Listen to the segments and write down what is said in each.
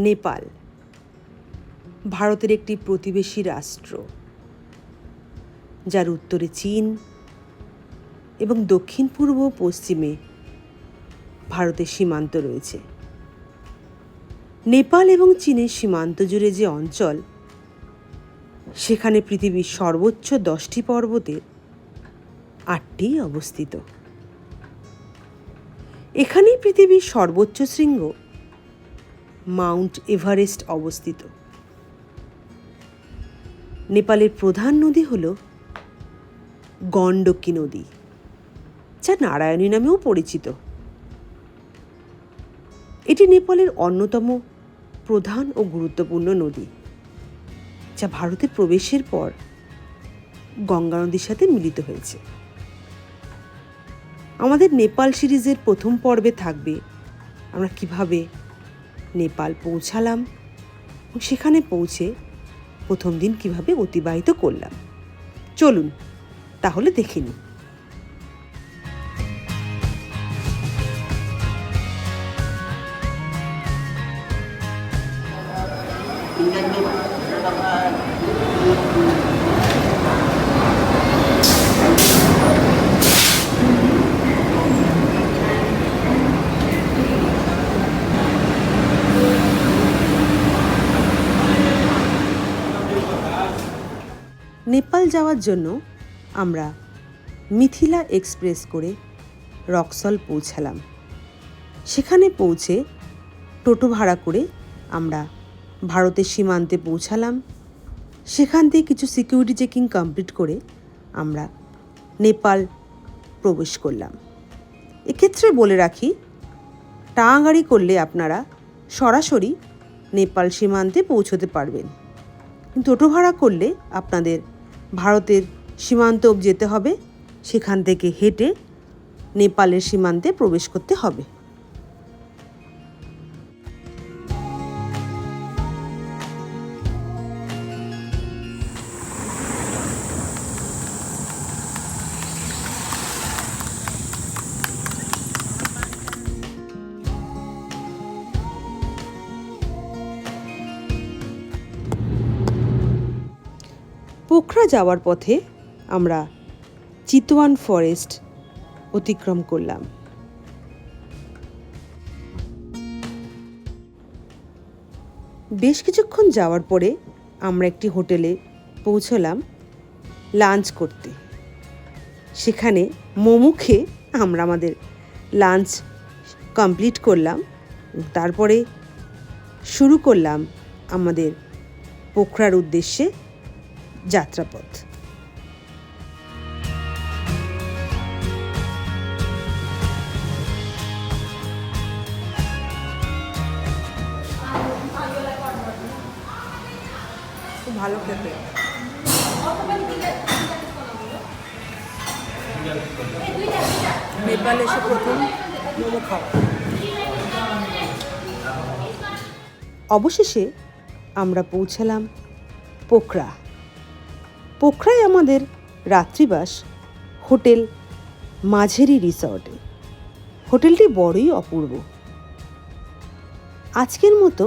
নেপাল ভারতের একটি প্রতিবেশী রাষ্ট্র, যার উত্তরে চীন এবং দক্ষিণ পূর্ব ও পশ্চিমে ভারতের সীমান্ত রয়েছে। নেপাল এবং চীনের সীমান্ত জুড়ে যে অঞ্চল, সেখানে পৃথিবীর সর্বোচ্চ 10টি পর্বতের 8টি অবস্থিত। এখানেই পৃথিবীর সর্বোচ্চ শৃঙ্গ মাউন্ট এভারেস্ট অবস্থিত। নেপালের প্রধান নদী হল গণ্ডকী নদী, যা নারায়ণী নামেও পরিচিত। এটি নেপালের অন্যতম প্রধান ও গুরুত্বপূর্ণ নদী, যা ভারতে প্রবেশের পর গঙ্গা নদীর সাথে মিলিত হয়েছে। আমাদের নেপাল সিরিজের প্রথম পর্বে থাকবে আমরা কিভাবে নেপাল পৌঁছালাম এবং সেখানে পৌঁছে প্রথম দিন কিভাবে অতিবাহিত করলাম। চলুন তাহলে দেখে নিই। নেপাল যাওয়ার জন্য আমরা মিথিলা এক্সপ্রেস করে রক্সল পৌঁছালাম। সেখানে পৌঁছে টোটো ভাড়া করে আমরা ভারতের সীমান্তে পৌঁছালাম। সেখান থেকে কিছু সিকিউরিটি চেকিং কমপ্লিট করে আমরা নেপাল প্রবেশ করলাম। এক্ষেত্রে বলে রাখি, টাঙা গাড়ি করলে আপনারা সরাসরি নেপাল সীমান্তে পৌঁছতে পারবেন, কিন্তু টোটো ভাড়া করলে আপনাদের ভারতের সীমান্ত অবধি যেতে হবে, সেখান থেকে হেঁটে নেপালের সীমান্তে প্রবেশ করতে হবে। পোখরা যাওয়ার পথে আমরা চিতওয়ান ফরেস্ট অতিক্রম করলাম। বেশ কিছুক্ষণ যাওয়ার পরে আমরা একটি হোটেলে পৌঁছলাম লাঞ্চ করতে। সেখানে মোমো খেয়ে আমরা আমাদের লাঞ্চ কমপ্লিট করলাম। তারপরে শুরু করলাম আমাদের পোখরার উদ্দেশ্যে যাত্রাপথ। খুব ভালো খেতে। নেপালে এসে প্রথম মোমো খাওয়া। অবশেষে আমরা পৌঁছালাম পোখরা। পোখরায় আমাদের রাত্রিবাস হোটেল মাঝেরি রিসর্টে। হোটেলটি বড়ই অপূর্ব। আজকের মতো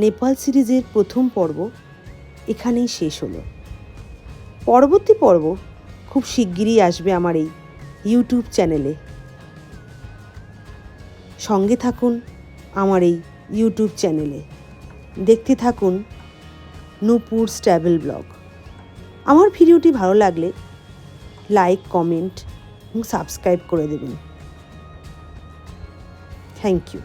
নেপাল সিরিজের প্রথম পর্ব এখানেই শেষ হলো। পরবর্তী পর্ব খুব শিগগিরই আসবে আমার এই ইউটিউব চ্যানেলে। সঙ্গে থাকুন আমার এই ইউটিউব চ্যানেলে, দেখতে থাকুন নূপুরস ট্রাভেল ব্লগ। আমার ভিডিওটি ভালো লাগলে লাইক, কমেন্ট এবং সাবস্ক্রাইব করে দেবেন। Thank you.